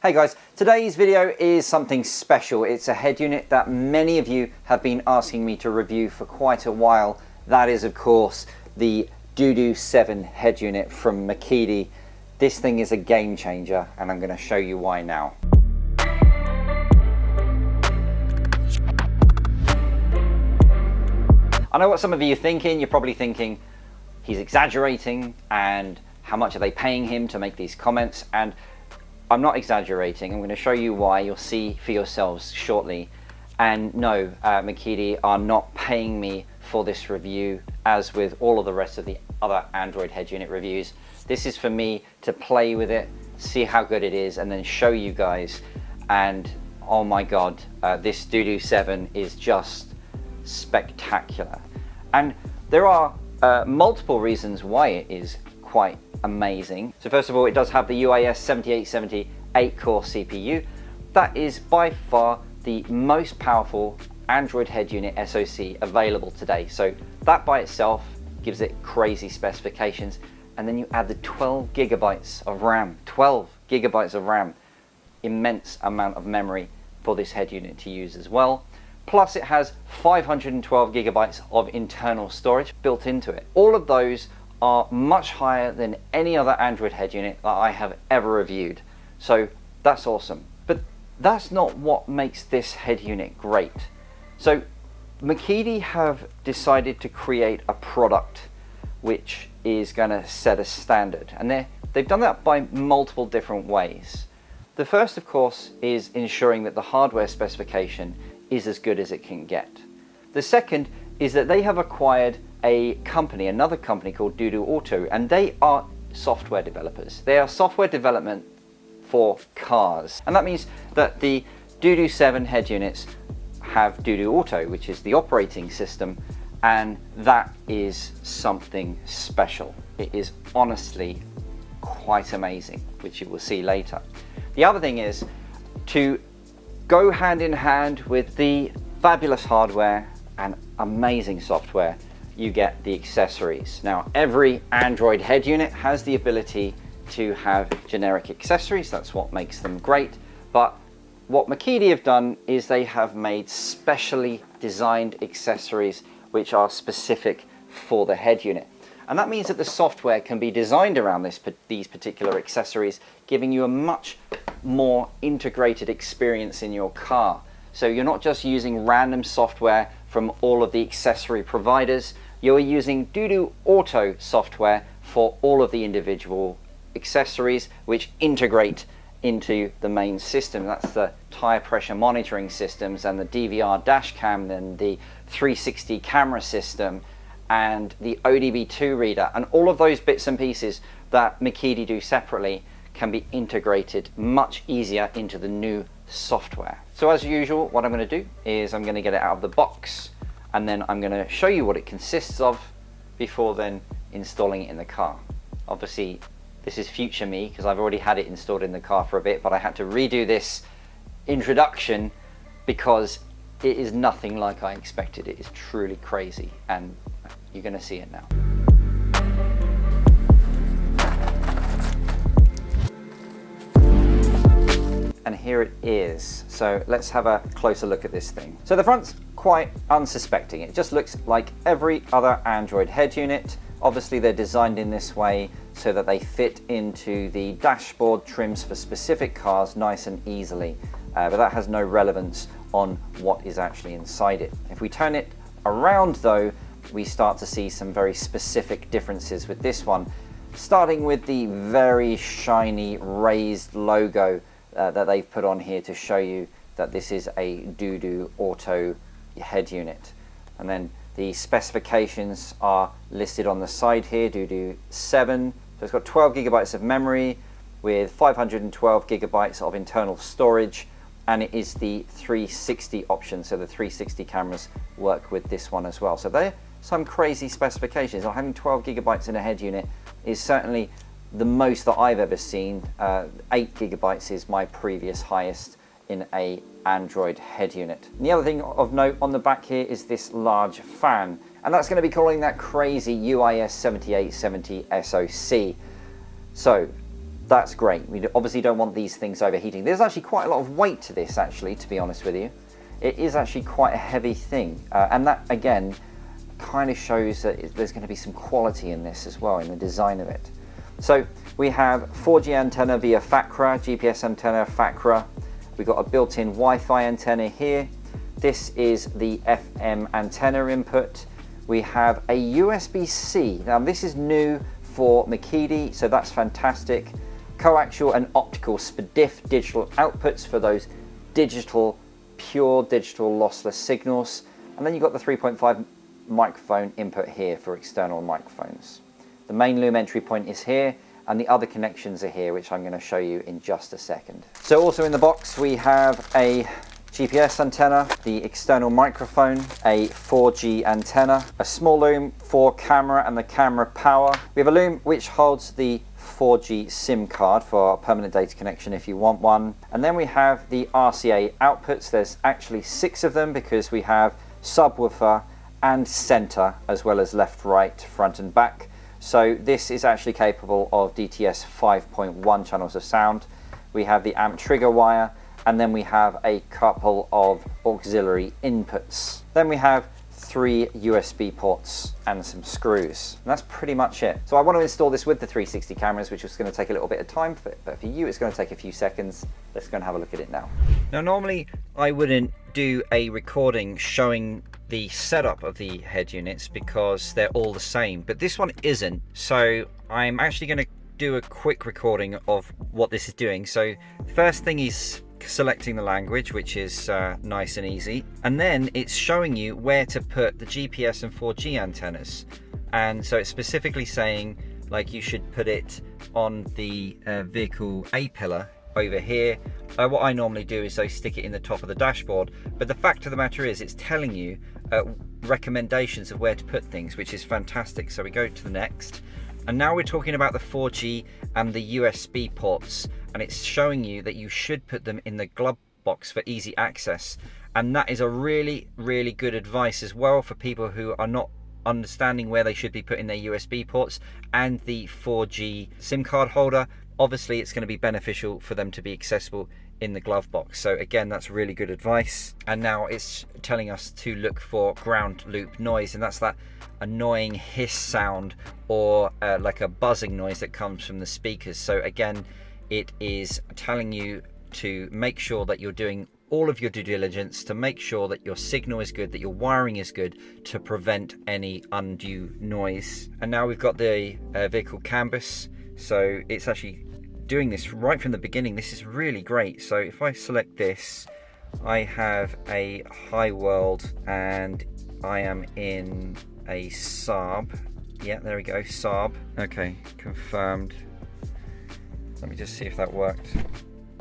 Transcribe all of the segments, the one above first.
Hey guys, today's video is something special. It's a head unit that many of you have been asking me to review for quite a while. That is, of course, the DUDU7 head unit from Mekede. This thing is a game changer, and I'm going to show you why now. I know what some of you are thinking. You're probably thinking he's exaggerating, and how much are they paying him to make these comments? And I'm not exaggerating. I'm going to show you why. You'll see for yourselves shortly. And no, Mekede are not paying me for this review, as with all of the rest of the other Android head unit reviews. This is for me to play with it, see how good it is, and then show you guys. And oh my God, this DUDU7 is just spectacular. And there are multiple reasons why it is quite amazing. So first of all, it does have the UAS 7870 8-core CPU. That is by far the most powerful Android head unit SoC available today. So that by itself gives it crazy specifications. And then you add the 12 gigabytes of RAM, 12 gigabytes of RAM, immense amount of memory for this head unit to use as well. Plus it has 512 gigabytes of internal storage built into it. All of those are much higher than any other Android head unit that I have ever reviewed. So that's awesome. But that's not what makes this head unit great. So Mekede have decided to create a product which is going to set a standard. And they've done that by multiple different ways. The first, of course, is ensuring that the hardware specification is as good as it can get. The second is that they have acquired another company called Duduauto, and they are software developers. They are software development for cars. And that means that the DUDU7 head units have Duduauto, which is the operating system, and that is something special. It is honestly quite amazing, which you will see later. The other thing is to go hand in hand with the fabulous hardware and amazing software. You get the accessories. Now, every Android head unit has the ability to have generic accessories. That's what makes them great. But what Mekede have done is they have made specially designed accessories which are specific for the head unit. And that means that the software can be designed around these particular accessories, giving you a much more integrated experience in your car. So you're not just using random software from all of the accessory providers. You're using Duduauto software for all of the individual accessories which integrate into the main system. That's the tire pressure monitoring systems and the DVR dash cam and the 360 camera system and the ODB2 reader, and all of those bits and pieces that Mekede do separately can be integrated much easier into the new software. So as usual, what I'm going to do is I'm going to get it out of the box, and then I'm going to show you what it consists of before then installing it in the car. Obviously this is future me because I've already had it installed in the car for a bit, but I had to redo this introduction because it is nothing like I expected. It is truly crazy, and you're going to see it now. And here it is. So let's have a closer look at this thing. So the front's quite unsuspecting. It just looks like every other Android head unit. Obviously they're designed in this way so that they fit into the dashboard trims for specific cars nice and easily. But that has no relevance on what is actually inside it. If we turn it around though, we start to see some very specific differences with this one, starting with the very shiny raised logo that they've put on here to show you that this is a Duduauto head unit. And then the specifications are listed on the side here, DUDU7. So it's got 12 gigabytes of memory with 512 gigabytes of internal storage, and it is the 360 option. So the 360 cameras work with this one as well. So they're some crazy specifications. Having 12 gigabytes in a head unit is certainly the most that I've ever seen. 8 gigabytes is my previous highest in a Android head unit. And the other thing of note on the back here is this large fan, and that's going to be calling that crazy UAS 7870 SoC. So that's great. We obviously don't want these things overheating. There's actually quite a lot of weight to this, actually, to be honest with you. It is actually quite a heavy thing, and that again kind of shows that there's going to be some quality in this as well, in the design of it. So we have 4G antenna via FACRA, GPS antenna FACRA. We've got a built-in Wi-Fi antenna here. This is the FM antenna input. We have a USB-C. Now this is new for Mekede, so that's fantastic. Coaxial and optical SPDIF digital outputs for those digital, pure digital lossless signals. And then you've got the 3.5 microphone input here for external microphones. The main loom entry point is here, and the other connections are here, which I'm going to show you in just a second. So also in the box we have a GPS antenna, the external microphone, a 4G antenna, a small loom for camera and the camera power. We have a loom which holds the 4G SIM card for permanent data connection if you want one. And then we have the RCA outputs. There's actually 6 of them because we have subwoofer and center, as well as left, right, front and back. So this is actually capable of DTS 5.1 channels of sound. We have the amp trigger wire, and then we have a couple of auxiliary inputs. Then we have 3 USB ports and some screws. And that's pretty much it. So I want to install this with the 360 cameras, which is going to take a little bit of time, but for you it's going to take a few seconds. Let's go and have a look at it now. Now normally I wouldn't do a recording showing the setup of the head units because they're all the same, but this one isn't. So I'm actually going to do a quick recording of what this is doing. So first thing is selecting the language, which is nice and easy, and then it's showing you where to put the GPS and 4G antennas. And so it's specifically saying like you should put it on the vehicle A pillar over here. What I normally do is I stick it in the top of the dashboard, but the fact of the matter is it's telling you recommendations of where to put things, which is fantastic. So we go to the next, and now we're talking about the 4G and the USB ports, and it's showing you that you should put them in the glove box for easy access. And that is a really, really good advice as well for people who are not understanding where they should be putting their USB ports and the 4G SIM card holder. Obviously it's going to be beneficial for them to be accessible in the glove box. So again, that's really good advice. And now it's telling us to look for ground loop noise, and that's that annoying hiss sound or like a buzzing noise that comes from the speakers. So again, it is telling you to make sure that you're doing all of your due diligence to make sure that your signal is good, that your wiring is good, to prevent any undue noise. And now we've got the vehicle Canbus, so it's actually doing this right from the beginning. This is really great. So if I select this, I have a hi world and I am in a Saab. Yeah, there we go, Saab. Okay, confirmed. Let me just see if that worked.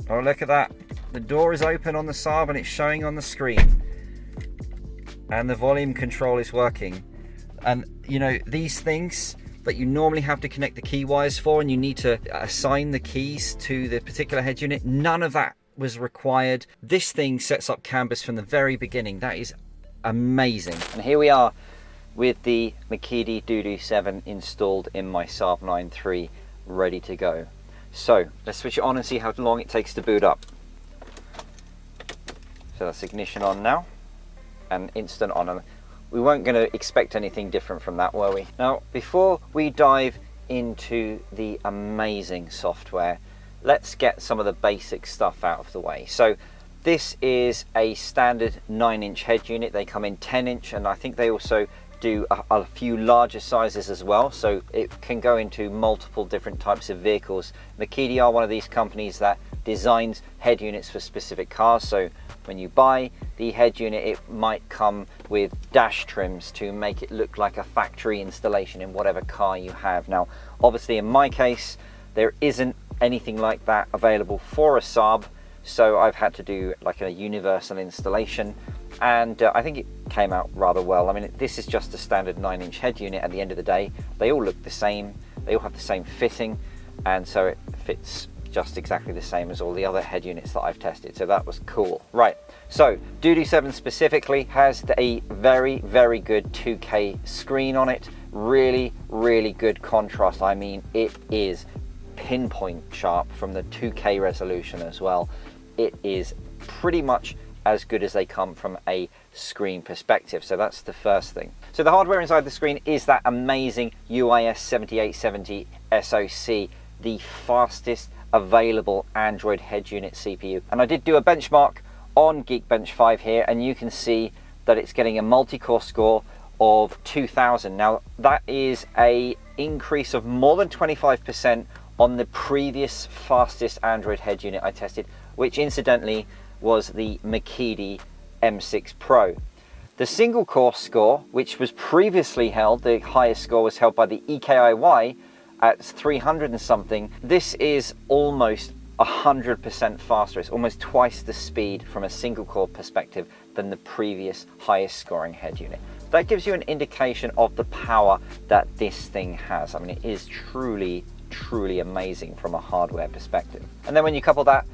Oh, look at that. The door is open on the Saab and it's showing on the screen. And the volume control is working. And you know, these things that you normally have to connect the key wires for, and you need to assign the keys to the particular head unit, none of that was required. This thing sets up Canbus from the very beginning. That is amazing. And here we are with the Mekede DUDU7 installed in my Saab 9-3, ready to go. So let's switch it on and see how long it takes to boot up. So that's ignition on now and instant on. And we weren't going to expect anything different from that, were we? Now, before we dive into the amazing software, let's get some of the basic stuff out of the way. So this is a standard 9-inch head unit. They come in 10-inch, and I think they also do a few larger sizes as well, so it can go into multiple different types of vehicles. Mekede are one of these companies that designs head units for specific cars, so when you buy the head unit, it might come with dash trims to make it look like a factory installation in whatever car you have. Now obviously in my case there isn't anything like that available for a Saab, so I've had to do like a universal installation, and I think it came out rather well. I mean, this is just a standard 9-inch head unit at the end of the day. They all look the same, they all have the same fitting, and so it fits just exactly the same as all the other head units that I've tested, so that was cool. Right, so DUDU7 specifically has a very, very good 2K screen on it. Really, really good contrast. I mean, it is pinpoint sharp from the 2K resolution as well. It is pretty much as good as they come from a screen perspective. So that's the first thing. So the hardware inside the screen is that amazing UIS 7870 SoC, the fastest available Android head unit CPU. And I did do a benchmark on Geekbench 5 here, and you can see that it's getting a multi-core score of 2000. Now that is a increase of more than 25% on the previous fastest Android head unit I tested, which incidentally was the Mekede M6 Pro. The single core score, which was previously held, the highest score was held by the EKIY at 300 and something. This is almost 100% faster. It's almost twice the speed from a single core perspective than the previous highest scoring head unit. That gives you an indication of the power that this thing has. I mean, it is truly amazing from a hardware perspective. And then when you couple that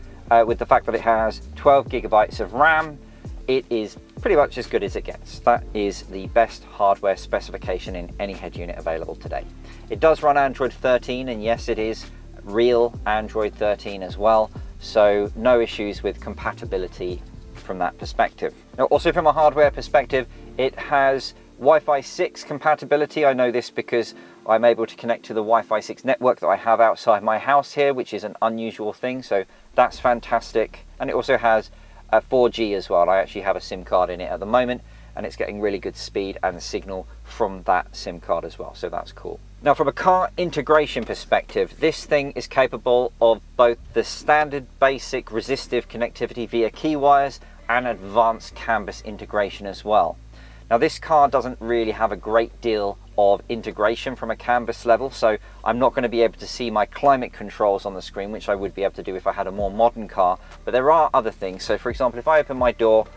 with the fact that it has 12 gigabytes of RAM, it is pretty much as good as it gets. That is the best hardware specification in any head unit available today. It does run Android 13, and yes, it is real Android 13 as well, so no issues with compatibility from that perspective. Now, also from a hardware perspective, it has Wi-Fi 6 compatibility. I know this because I'm able to connect to the Wi-Fi 6 network that I have outside my house here, which is an unusual thing, so that's fantastic. And it also has 4G as well. I actually have a SIM card in it at the moment, and it's getting really good speed and signal from that SIM card as well, so that's cool. Now, from a car integration perspective, this thing is capable of both the standard basic resistive connectivity via key wires and advanced Canbus integration as well. Now, this car doesn't really have a great deal of integration from a Canbus level, so I'm not going to be able to see my climate controls on the screen, which I would be able to do if I had a more modern car, but there are other things. So for example, if I open my door,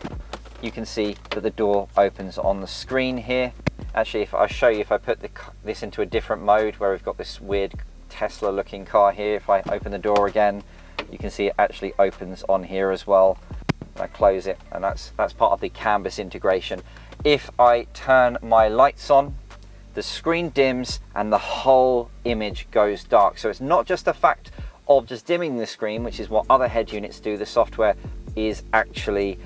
you can see that the door opens on the screen here. Actually, if I show you, if I put this into a different mode where we've got this weird Tesla looking car here, if I open the door again, you can see it actually opens on here as well. I close it, and that's part of the Canbus integration. If I turn my lights on, the screen dims and the whole image goes dark. So it's not just a fact of just dimming the screen, which is what other head units do. The software is actually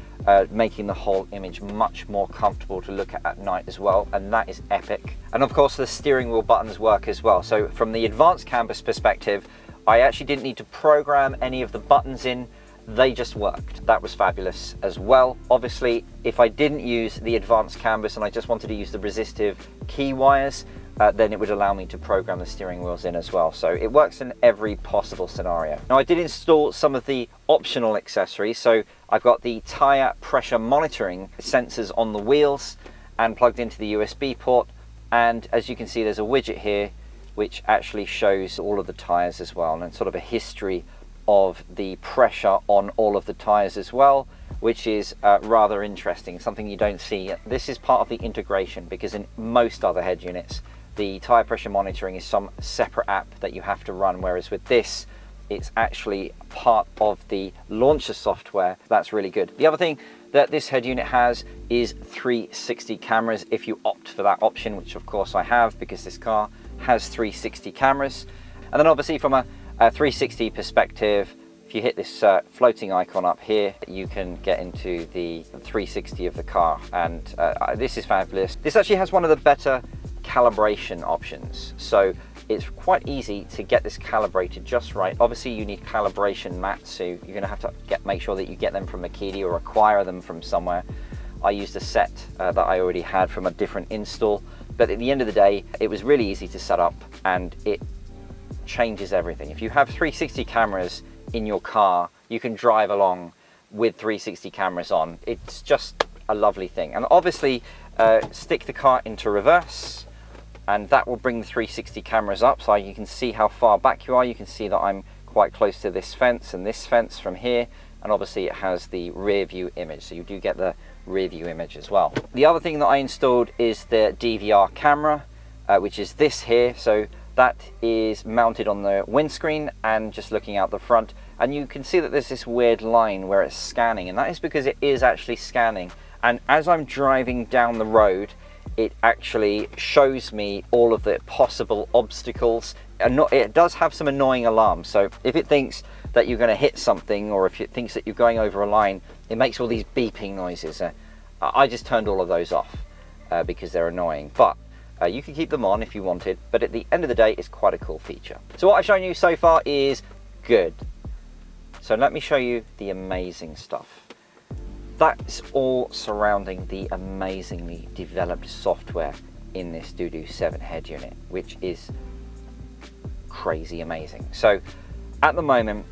making the whole image much more comfortable to look at night as well, and that is epic. And of course, the steering wheel buttons work as well. So from the advanced Canbus perspective, I actually didn't need to program any of the buttons in. They just worked. That was fabulous as well. Obviously, if I didn't use the advanced Canbus and I just wanted to use the resistive key wires, then it would allow me to program the steering wheels in as well. So it works in every possible scenario. Now, I did install some of the optional accessories. So I've got the tire pressure monitoring sensors on the wheels and plugged into the USB port. And as you can see, there's a widget here which actually shows all of the tires as well, and sort of a history of the pressure on all of the tires as well, which is rather interesting, something you don't see. This is part of the integration, because in most other head units, the tire pressure monitoring is some separate app that you have to run, whereas with this, it's actually part of the launcher software. That's really good. The other thing that this head unit has is 360 cameras, if you opt for that option, which of course I have, because this car has 360 cameras. And then obviously from a 360 perspective, if you hit this floating icon up here, you can get into the 360 of the car, and this is fabulous. This actually has one of the better calibration options, so it's quite easy to get this calibrated just right. Obviously you need calibration mats, so you're going to have to make sure that you get them from Mekede or acquire them from somewhere. I used a set that I already had from a different install, but at the end of the day, it was really easy to set up, and it changes everything. If you have 360 cameras in your car, you can drive along with 360 cameras on. It's just a lovely thing. And obviously stick the car into reverse, and that will bring the 360 cameras up, so you can see how far back you are. You can see that I'm quite close to this fence and this fence from here, and obviously it has the rear view image, so you do get the rear view image as well. The other thing that I installed is the DVR camera, which is this here. So that is mounted on the windscreen and just looking out the front, and you can see that there's this weird line where it's scanning, and that is because it is actually scanning. And as I'm driving down the road, it actually shows me all of the possible obstacles. And it does have some annoying alarms. So if it thinks that you're going to hit something, or if it thinks that you're going over a line, it makes all these beeping noises. I just turned all of those off because they're annoying. But you can keep them on if you wanted. But at the end of the day, it's quite a cool feature. So what I've shown you so far is good. So let me show you the amazing stuff. That's all surrounding the amazingly developed software in this DUDU7 head unit, which is crazy amazing. So at the moment,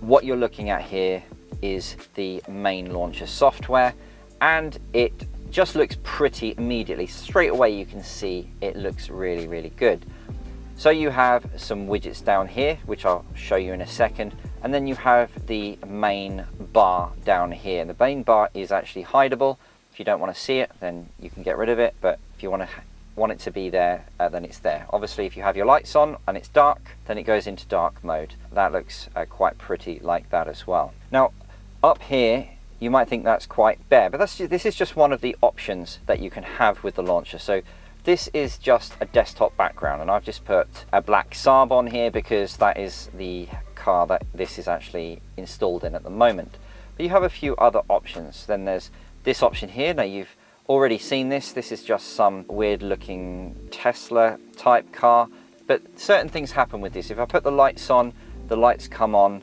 what you're looking at here is the main launcher software, and it just looks pretty immediately. Straight away you can see it looks really, really good. So you have some widgets down here, which I'll show you in a second. And then you have the main bar down here. The main bar is actually hideable. If you don't want to see it, then you can get rid of it. But if you want it to be there, then it's there. Obviously, if you have your lights on and it's dark, then it goes into dark mode. That looks quite pretty like that as well. Now, up here, you might think that's quite bare, but this is just one of the options that you can have with the launcher. So this is just a desktop background, and I've just put a black Saab on here because that is the car that this is actually installed in at the moment. But you have a few other options. Then there's this option here. Now you've already seen this. This is just some weird looking Tesla type car, but certain things happen with this. If I put the lights on, the lights come on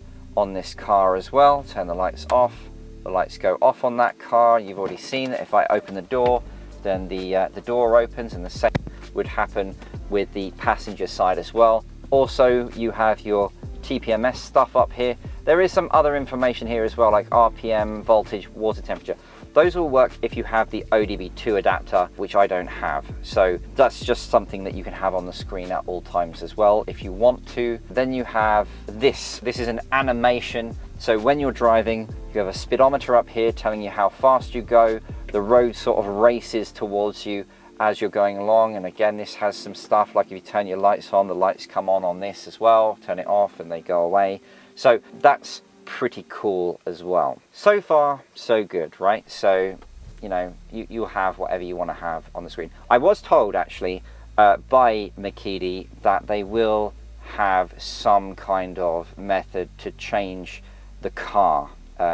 this car as well. Turn the lights off, the lights go off on that car. You've already seen that if I open the door, then the door opens, and the same would happen with the passenger side as well. Also, you have your TPMS stuff up here. There is some other information here as well, like RPM, voltage, water temperature. Those will work if you have the ODB2 adapter, which I don't have. So that's just something that you can have on the screen at all times as well if you want to. Then you have this. This is an animation. So when you're driving, you have a speedometer up here telling you how fast you go. The road sort of races towards you as you're going along. And again, this has some stuff like if you turn your lights on, the lights come on this as well. Turn it off and they go away. So that's pretty cool as well. So far, so good, right? So, you know, you'll have whatever you want to have on the screen. I was told actually by Mekede that they will have some kind of method to change the car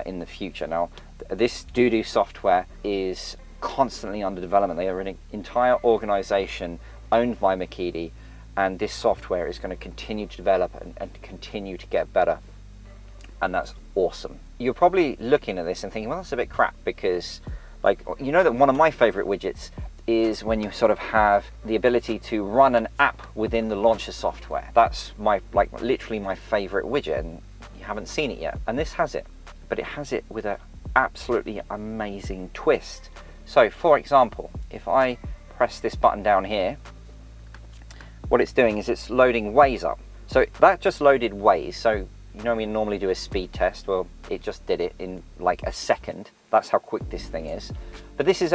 in the future. Now, this DUDU software is constantly under development. They are an entire organization owned by Mekede, and this software is going to continue to develop and continue to get better, and that's awesome. You're probably looking at this and thinking, well, that's a bit crap, because, like, you know that one of my favorite widgets is when you sort of have the ability to run an app within the launcher software. That's my, like, literally my favorite widget, and you haven't seen it yet. And this has it, but it has it with an absolutely amazing twist. So for example, if I press this button down here, what it's doing is it's loading Waze up. So that just loaded Waze. So you know we normally do a speed test. Well, it just did it in like a second. That's how quick this thing is. But this is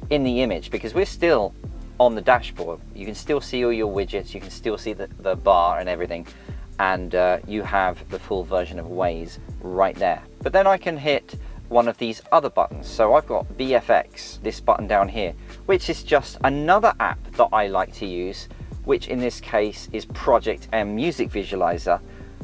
in the image, because we're still on the dashboard. You can still see all your widgets. You can still see the bar and everything. And you have the full version of Waze right there. But then I can hit one of these other buttons. So I've got VFX, this button down here, which is just another app that I like to use, which in this case is Project M Music Visualizer.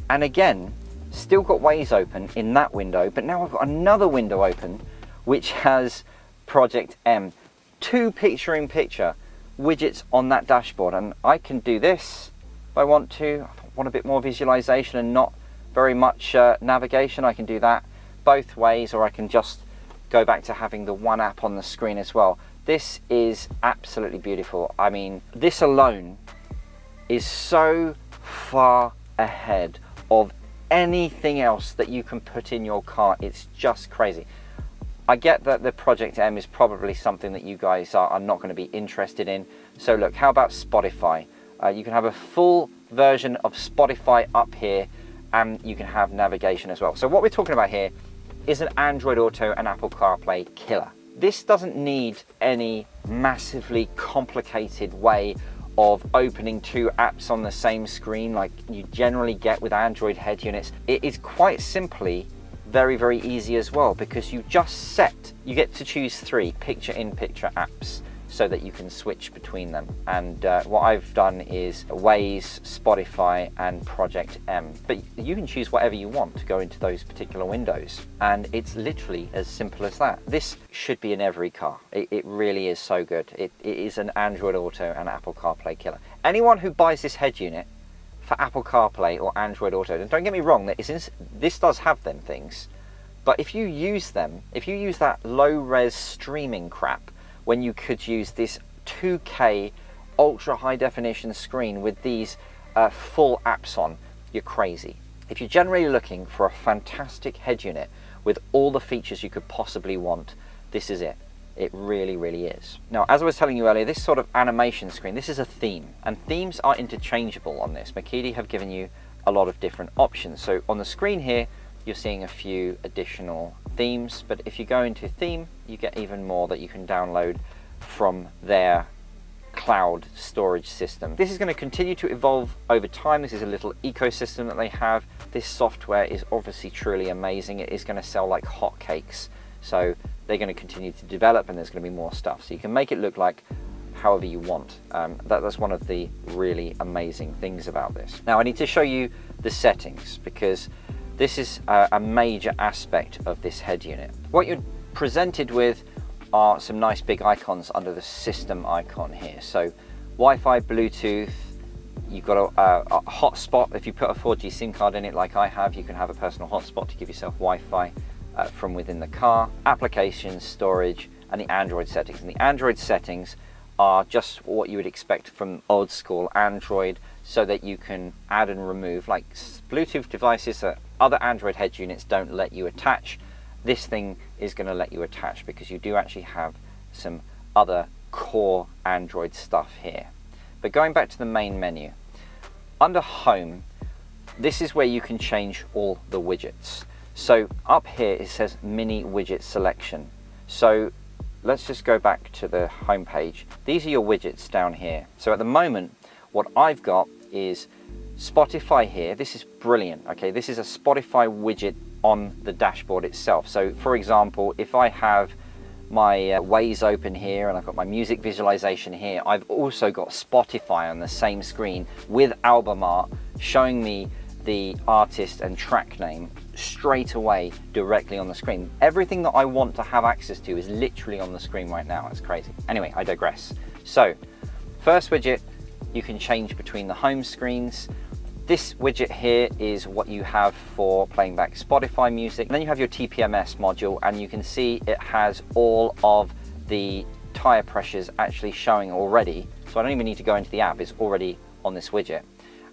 And again, still got Waze open in that window, but now I've got another window open which has Project M. Two picture-in-picture widgets on that dashboard, and I can do this if I want to. I want a bit more visualization and not very much navigation. I can do that both ways, or I can just go back to having the one app on the screen as well. This is absolutely beautiful. I mean, this alone is so far ahead of anything else that you can put in your car. It's just crazy. I get that the Project M is probably something that you guys are not going to be interested in. So look, how about Spotify? You can have a full version of Spotify up here, and you can have navigation as well. So what we're talking about here is an Android Auto and Apple CarPlay killer. This doesn't need any massively complicated way of opening two apps on the same screen like you generally get with Android head units. It is quite simply very, very easy as well, because you get to choose 3 picture-in-picture apps. so that you can switch between them. And what I've done is Waze, Spotify and Project M. But you can choose whatever you want to go into those particular windows. And it's literally as simple as that. This should be in every car. It really is so good. It is an Android Auto and Apple CarPlay killer. Anyone who buys this head unit for Apple CarPlay or Android Auto, and don't get me wrong, this does have them things, but if you use them, if you use that low-res streaming crap, when you could use this 2K ultra high definition screen with these full apps on, you're crazy. If you're generally looking for a fantastic head unit with all the features you could possibly want, this is it. It really, really is. Now, as I was telling you earlier, this sort of animation screen, this is a theme, and themes are interchangeable on this. Mekede have given you a lot of different options. So on the screen here, you're seeing a few additional themes, but if you go into theme, you get even more that you can download from their cloud storage system. This is going to continue to evolve over time. This is a little ecosystem that they have. This software is obviously truly amazing. It is going to sell like hotcakes. So they're going to continue to develop, and there's going to be more stuff. So you can make it look like however you want. That's one of the really amazing things about this. Now I need to show you the settings, because this is a major aspect of this head unit. What you're presented with are some nice big icons under the system icon here. So Wi-Fi, Bluetooth, you've got a hotspot. If you put a 4G SIM card in it like I have, you can have a personal hotspot to give yourself Wi-Fi from within the car. Applications, storage, and the Android settings. And the Android settings are just what you would expect from old school Android, so that you can add and remove like Bluetooth devices that other Android head units don't let you attach. This thing is going to let you attach, because you do actually have some other core Android stuff here. But going back to the main menu, under Home, this is where you can change all the widgets. So up here it says mini widget selection. So let's just go back to the home page. These are your widgets down here. So at the moment, what I've got is Spotify here. This is brilliant. Okay, this is a Spotify widget on the dashboard itself. So for example, if I have my Waze open here and I've got my music visualization here, I've also got Spotify on the same screen with album art showing me the artist and track name straight away directly on the screen. Everything that I want to have access to is literally on the screen right now. It's crazy. Anyway, I digress. So first widget, you can change between the home screens. This widget here is what you have for playing back Spotify music. And then you have your TPMS module, and you can see it has all of the tire pressures actually showing already. So I don't even need to go into the app, it's already on this widget.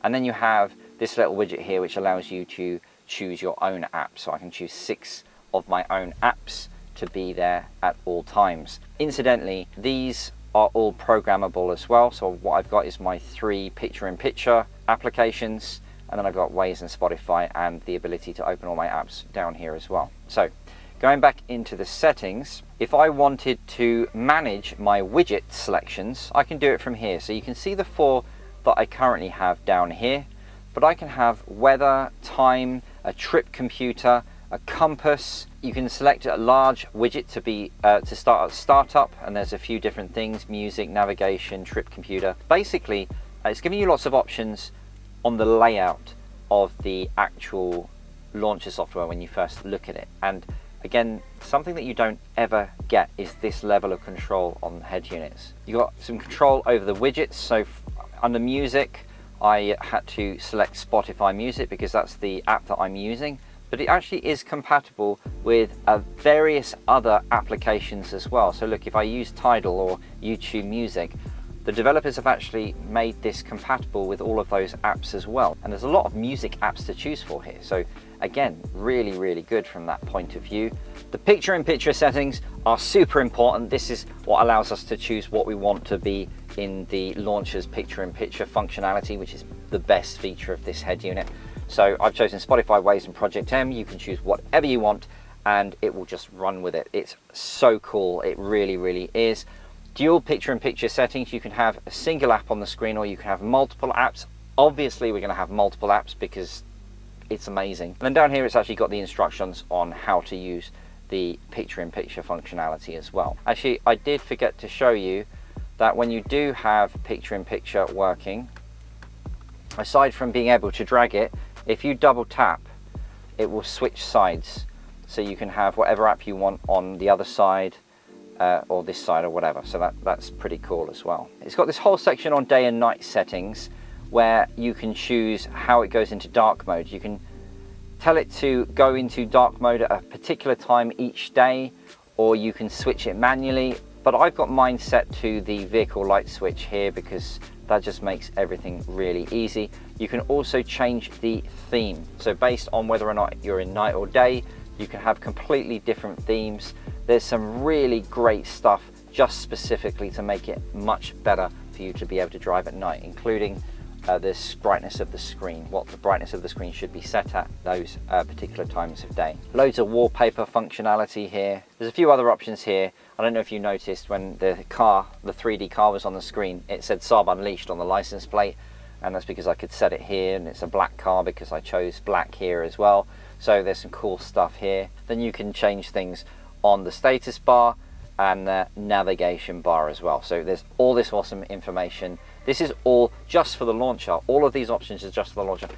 And then you have this little widget here which allows you to choose your own app. So I can choose 6 of my own apps to be there at all times. Incidentally, these are all programmable as well. So what I've got is my 3 picture-in-picture applications, and then I've got Waze and Spotify, and the ability to open all my apps down here as well. So going back into the settings, if I wanted to manage my widget selections, I can do it from here. So you can see the 4 that I currently have down here, but I can have weather, time, a trip computer, a compass. You can select a large widget to be to start a startup, and there's a few different things: music, navigation, trip computer. Basically, it's giving you lots of options on the layout of the actual launcher software when you first look at it. And again, something that you don't ever get is this level of control on head units. You got some control over the widgets. So under music, I had to select Spotify Music because that's the app that I'm using, but it actually is compatible with various other applications as well. So look, if I use Tidal or YouTube Music, the developers have actually made this compatible with all of those apps as well. And there's a lot of music apps to choose for here. So again, really, really good from that point of view. The picture-in-picture settings are super important. This is what allows us to choose what we want to be in the launcher's picture-in-picture functionality, which is the best feature of this head unit. So I've chosen Spotify, Waze and Project M. You can choose whatever you want and it will just run with it. It's so cool. It really, really is. Dual picture-in-picture settings. You can have a single app on the screen or you can have multiple apps. Obviously, we're going to have multiple apps because it's amazing. And then down here, it's actually got the instructions on how to use the picture-in-picture functionality as well. Actually, I did forget to show you that when you do have picture-in-picture working, aside from being able to drag it, if you double tap, it will switch sides. So you can have whatever app you want on the other side, or this side or whatever. So that's pretty cool as well. It's got this whole section on day and night settings where you can choose how it goes into dark mode. You can tell it to go into dark mode at a particular time each day, or you can switch it manually. But I've got mine set to the vehicle light switch here because that just makes everything really easy. You can also change the theme. So based on whether or not you're in night or day, you can have completely different themes. There's some really great stuff just specifically to make it much better for you to be able to drive at night, including this brightness of the screen, what the brightness of the screen should be set at those particular times of day. Loads of wallpaper functionality here. There's a few other options here. I don't know if you noticed when the 3D car was on the screen, it said Saab Unleashed on the license plate, and that's because I could set it here, and it's a black car because I chose black here as well. So there's some cool stuff here. Then you can change things on the status bar and the navigation bar as well. So there's all this awesome information. This is all just for the launcher. All of these options are just for the launcher.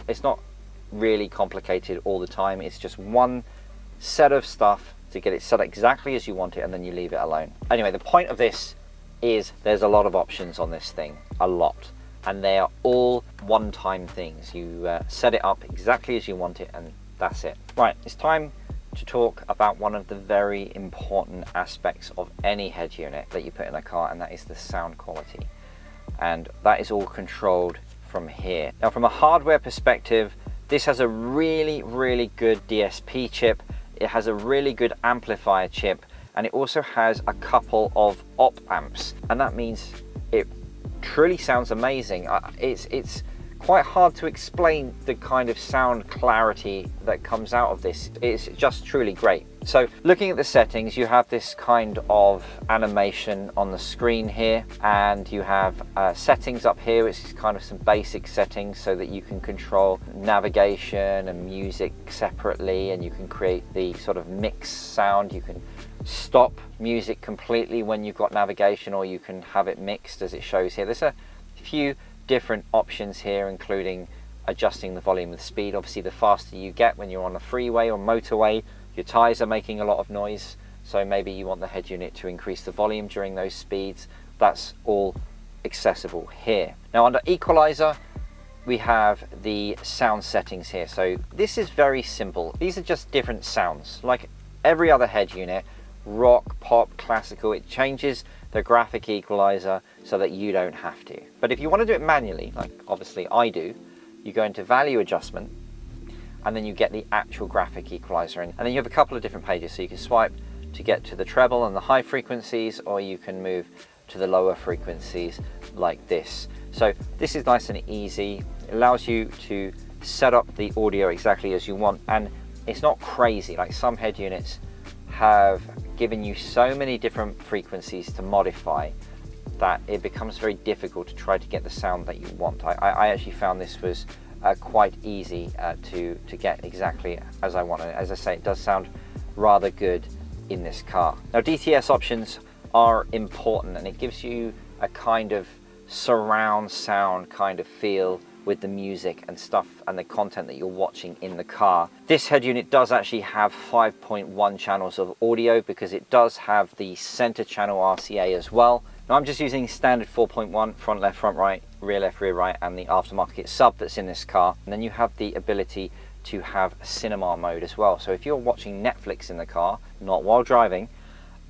It's not really complicated all the time. It's just one set of stuff to get it set exactly as you want it, and then you leave it alone. Anyway, the point of this is there's a lot of options on this thing, a lot. And they are all one-time things. You set it up exactly as you want it, and that's it. Right, it's time to talk about one of the very important aspects of any head unit that you put in a car, and that is the sound quality. And that is all controlled from here. Now, from a hardware perspective, this has a really, really good DSP chip. It has a really good amplifier chip, and it also has a couple of op amps, and that means it truly sounds amazing. It's quite hard to explain the kind of sound clarity that comes out of this. It's just truly great. So looking at the settings, you have this kind of animation on the screen here, and you have settings up here, which is kind of some basic settings so that you can control navigation and music separately, and you can create the sort of mix sound. You can stop music completely when you've got navigation, or you can have it mixed as it shows here. There's a few different options here, including adjusting the volume of the speed. Obviously, the faster you get when you're on a freeway or motorway, your tires are making a lot of noise, so maybe you want the head unit to increase the volume during those speeds. That's all accessible here. Now, under equalizer, we have the sound settings here. So this is very simple. These are just different sounds like every other head unit. Rock, pop, classical. It changes the graphic equalizer so that you don't have to. But if you want to do it manually, like obviously I do, you go into value adjustment, and then you get the actual graphic equalizer, and then you have a couple of different pages. So you can swipe to get to the treble and the high frequencies, or you can move to the lower frequencies like this. So this is nice and easy. It allows you to set up the audio exactly as you want, and it's not crazy like some head units have given you so many different frequencies to modify that it becomes very difficult to try to get the sound that you want. I actually found this was quite easy to get exactly as I want. And as I say, it does sound rather good in this car. Now, DTS options are important, and it gives you a kind of surround sound kind of feel with the music and stuff and the content that you're watching in the car. This head unit does actually have 5.1 channels of audio because it does have the center channel RCA as well. Now, I'm just using standard 4.1, front left, front right, rear left, rear right, and the aftermarket sub that's in this car. And then you have the ability to have cinema mode as well. So if you're watching Netflix in the car, not while driving,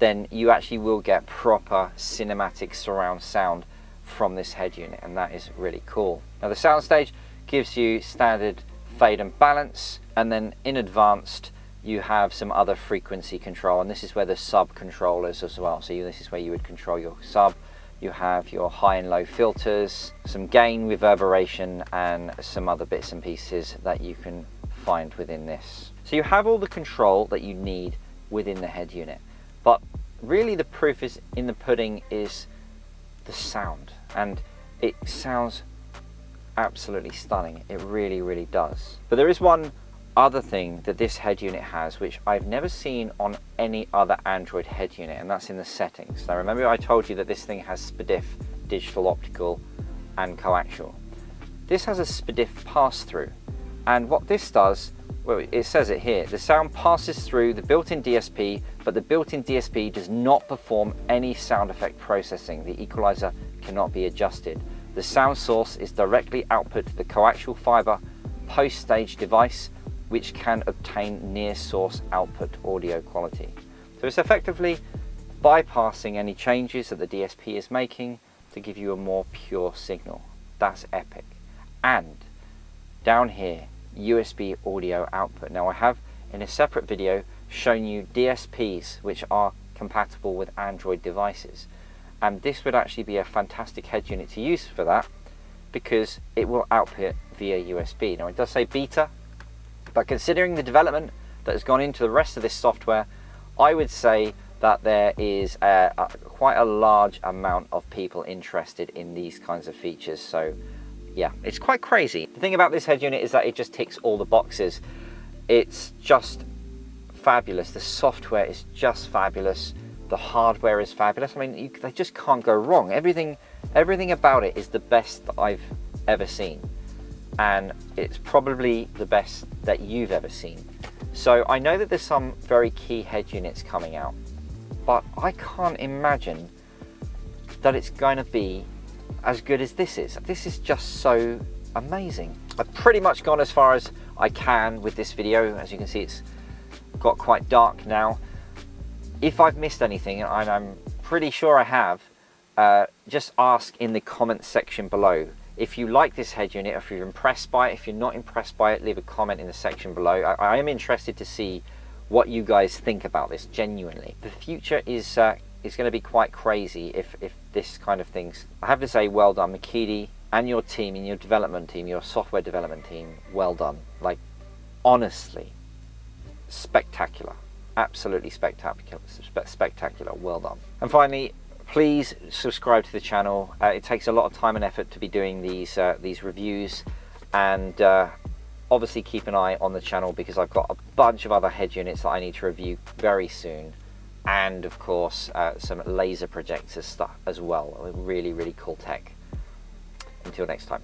then you actually will get proper cinematic surround sound from this head unit, and that is really cool. Now, the soundstage gives you standard fade and balance, and then in advanced you have some other frequency control, and this is where the sub controllers as well. So this is where you would control your sub. You have your high and low filters, some gain, reverberation, and some other bits and pieces that you can find within this. So you have all the control that you need within the head unit, but really the proof is in the pudding is the sound, and it sounds absolutely stunning. It really, really does. But there is one other thing that this head unit has, which I've never seen on any other Android head unit, and that's in the settings. Now remember I told you that this thing has SPDIF, digital, optical and coaxial. This has a SPDIF pass-through, and what this does, well, it says it here, the sound passes through the built-in DSP, but the built-in DSP does not perform any sound effect processing. The equalizer cannot be adjusted. The sound source is directly output to the coaxial fiber post-stage device, which can obtain near source output audio quality. So it's effectively bypassing any changes that the DSP is making to give you a more pure signal. That's epic. And down here, USB audio output. Now I have in a separate video shown you DSPs which are compatible with Android devices, and this would actually be a fantastic head unit to use for that, because it will output via USB. Now it does say beta, but considering the development that has gone into the rest of this software, I would say that there is quite a large amount of people interested in these kinds of features. So yeah, it's quite crazy. The thing about this head unit is that it just ticks all the boxes. It's just fabulous. The software is just fabulous. The hardware is fabulous. I mean, they just can't go wrong. Everything about it is the best that I've ever seen, and it's probably the best that you've ever seen. So I know that there's some very key head units coming out, but I can't imagine that it's going to be as good as this is. This is just so amazing. I've pretty much gone as far as I can with this video. As you can see, it's got quite dark now. If I've missed anything, and I'm pretty sure I have, just ask in the comments section below. If you like this head unit, if you're impressed by it, if you're not impressed by it, leave a comment in the section below. I am interested to see what you guys think about this, genuinely. The future is going to be quite crazy if this kind of things. I have to say, well done, Mekede, and your team, and your development team, your software development team. Well done. Like, honestly, spectacular. Absolutely spectacular. Well done. And finally, please subscribe to the channel. It takes a lot of time and effort to be doing these reviews, and obviously keep an eye on the channel, because I've got a bunch of other head units that I need to review very soon, and of course some laser projector stuff as well. Really cool tech. Until next time.